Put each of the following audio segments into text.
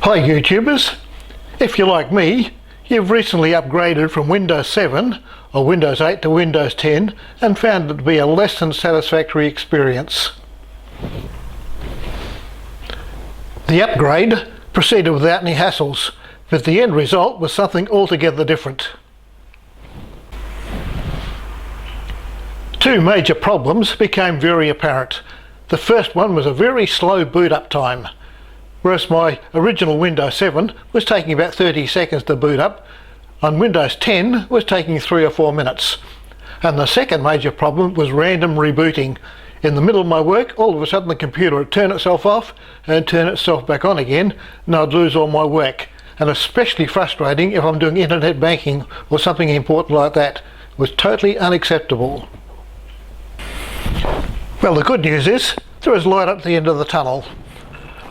Hi YouTubers, if you're like me, you've recently upgraded from Windows 7 or Windows 8 to Windows 10 and found it to be a less than satisfactory experience. The upgrade proceeded without any hassles, but the end result was something altogether different. Two major problems became very apparent. The first one was a very slow boot up time. Whereas my original Windows 7 was taking about 30 seconds to boot up, on Windows 10 was taking 3 or 4 minutes. And the second major problem was random rebooting. In the middle of my work, all of a sudden the computer would turn itself off and turn itself back on again, and I'd lose all my work. And especially frustrating if I'm doing internet banking or something important like that. It was totally unacceptable. Well, the good news is there is light at the end of the tunnel.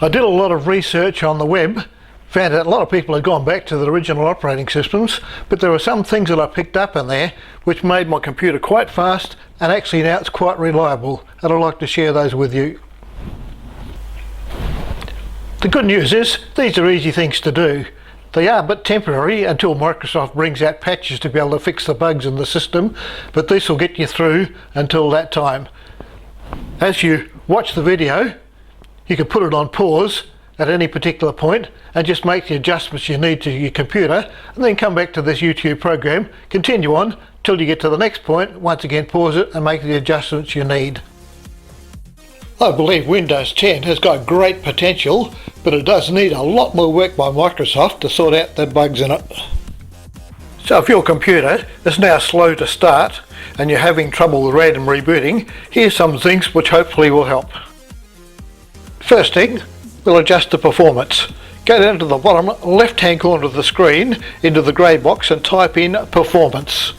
I did a lot of research on the web, found that a lot of people had gone back to the original operating systems, but there were some things that I picked up in there which made my computer quite fast, and actually now it's quite reliable, and I'd like to share those with you. The good news is these are easy things to do. They are but temporary until Microsoft brings out patches to be able to fix the bugs in the system, but this will get you through until that time. As you watch the video, you can put it on pause at any particular point and just make the adjustments you need to your computer, and then come back to this YouTube program, continue on till you get to the next point, once again pause it and make the adjustments you need. I believe Windows 10 has got great potential, but it does need a lot more work by Microsoft to sort out the bugs in it. So if your computer is now slow to start and you're having trouble with random rebooting, here's some things which hopefully will help. First thing, we'll adjust the performance. Go down to the bottom left hand corner of the screen into the grey box and type in performance.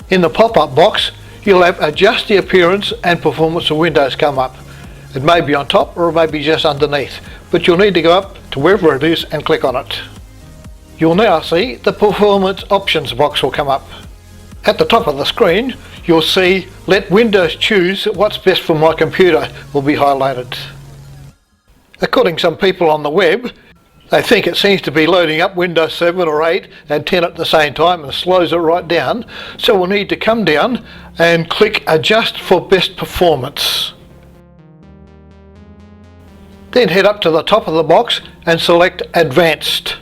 In the pop-up box you'll have adjust the appearance and performance of Windows come up. It may be on top or it may be just underneath, but you'll need to go up to wherever it is and click on it. You'll now see the performance options box will come up. At the top of the screen you'll see let Windows choose what's best for my computer will be highlighted. According to some people on the web, they think it seems to be loading up Windows 7 or 8 and 10 at the same time and slows it right down, so we'll need to come down and click adjust for best performance. Then head up to the top of the box and select advanced.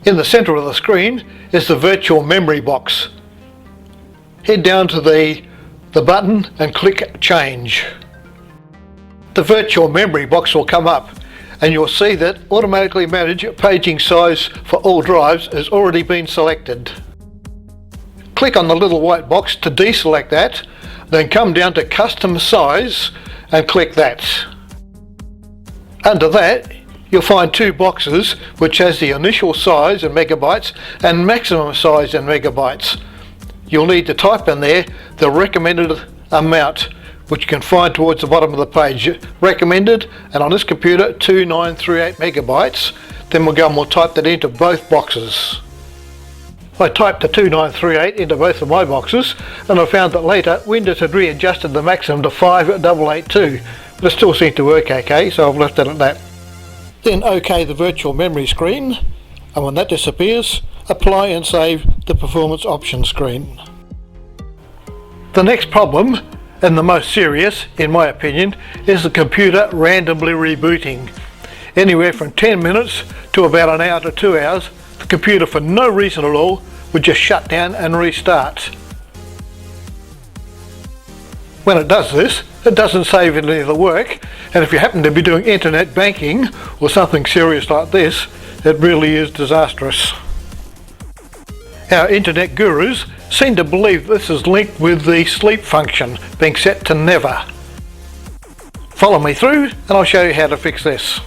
In the centre of the screen is the virtual memory box. Head down to the button and click change. The virtual memory box will come up and you'll see that automatically manage paging size for all drives has already been selected. Click on the little white box to deselect that, then come down to custom size and click that. Under that you'll find two boxes which has the initial size in megabytes and maximum size in megabytes. You'll need to type in there the recommended amount, which you can find towards the bottom of the page. Recommended, and on this computer 2938 megabytes. Then we'll go and we'll type that into both boxes. I typed the 2938 into both of my boxes and I found that later Windows had readjusted the maximum to 5882, but it still seemed to work okay, so I've left it at that. Then OK the virtual memory screen, and when that disappears, apply and save the performance options screen. The next problem, and the most serious in my opinion, is the computer randomly rebooting. Anywhere from 10 minutes to about an hour to 2 hours, the computer for no reason at all would just shut down and restart. When it does this, it doesn't save any of the work, and if you happen to be doing internet banking or something serious like this, it really is disastrous. Our internet gurus seem to believe this is linked with the sleep function being set to never. Follow me through and I'll show you how to fix this.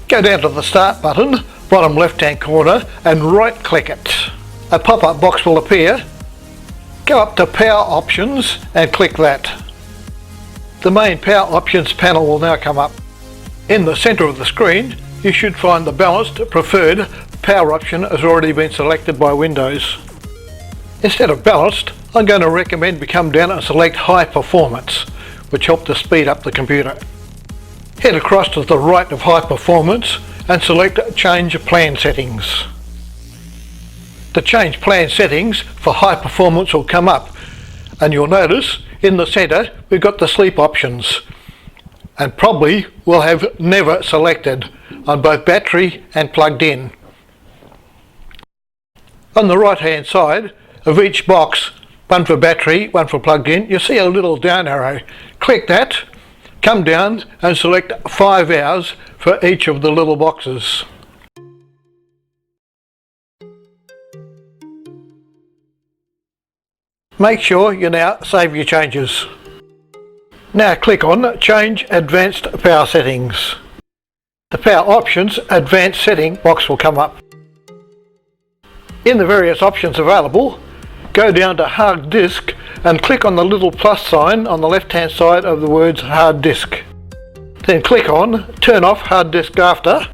Go down to the start button, bottom left hand corner, and right click it. A pop-up box will appear. Go up to power options and click that. The main power options panel will now come up. In the centre of the screen you should find the balanced preferred power option has already been selected by Windows. Instead of balanced, I'm going to recommend we come down and select high performance, which helps to speed up the computer. Head across to the right of High Performance and select Change Plan Settings. The Change Plan Settings for High Performance will come up, and you'll notice in the centre we've got the sleep options, and probably will have Never selected on both battery and plugged in. On the right hand side of each box, one for battery, one for plugged in, you'll see a little down arrow. Click that, come down and select 5 hours for each of the little boxes. Make sure you now save your changes. Now click on Change Advanced Power Settings. The Power Options Advanced Setting box will come up. In the various options available, go down to Hard Disk and click on the little plus sign on the left hand side of the words Hard Disk. Then click on Turn Off Hard Disk After.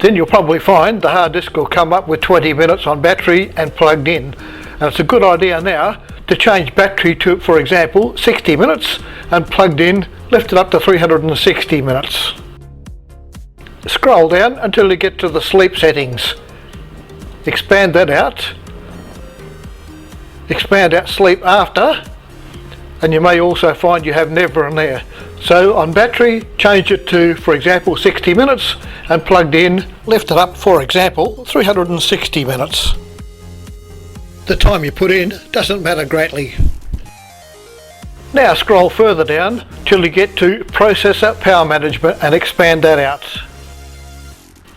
Then you'll probably find the hard disk will come up with 20 minutes on battery and plugged in. And it's a good idea now to change battery to, for example, 60 minutes and plugged in, lift it up to 360 minutes. Scroll down until you get to the sleep settings. Expand that out. Expand out Sleep After, and you may also find you have Never in there. So on battery, change it to, for example, 60 minutes, and plugged in, lift it up, for example, 360 minutes. The time you put in doesn't matter greatly. Now scroll further down till you get to Processor Power Management and expand that out.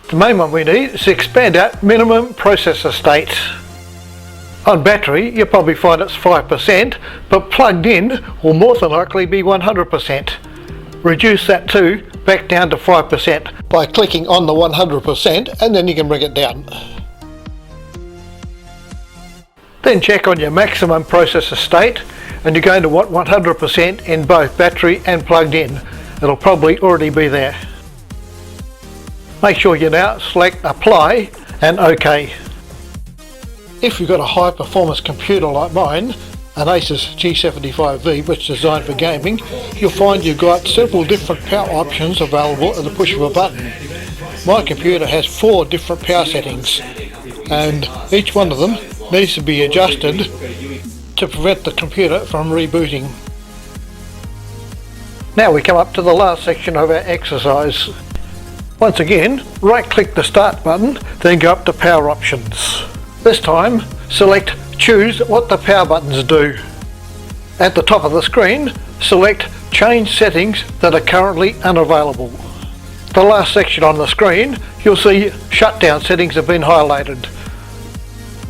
The main one we need is to expand out Minimum Processor State. On battery you'll probably find it's 5%, but plugged in will more than likely be 100%. Reduce that too back down to 5% by clicking on the 100%, and then you can bring it down. Then check on your maximum processor state, and you're going to want 100% in both battery and plugged in. It'll probably already be there. Make sure you now select Apply and OK. If you've got a high performance computer like mine, an Asus G75V which is designed for gaming, you'll find you've got several different power options available at the push of a button. My computer has 4 different power settings, and each one of them needs to be adjusted to prevent the computer from rebooting. Now we come up to the last section of our exercise. Once again, right click the Start button, then go up to Power Options. This time, select Choose what the power buttons do. At the top of the screen, select Change Settings that are currently unavailable. The last section on the screen, you'll see shutdown settings have been highlighted.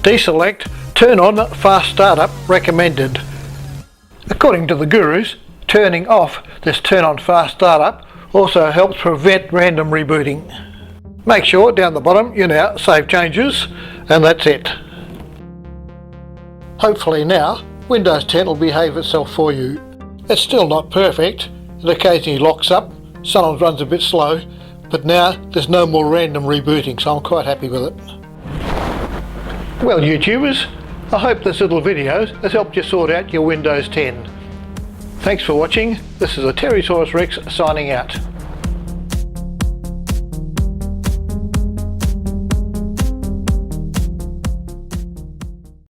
Deselect Turn on Fast Startup Recommended. According to the gurus, turning off this Turn on Fast Startup also helps prevent random rebooting. Make sure down the bottom you now save changes, and that's it. Hopefully now Windows 10 will behave itself for you. It's still not perfect, it occasionally locks up, sometimes runs a bit slow, but now there's no more random rebooting, so I'm quite happy with it. Well YouTubers, I hope this little video has helped you sort out your Windows 10. Thanks for watching. This is a Terrysaurus Rex signing out.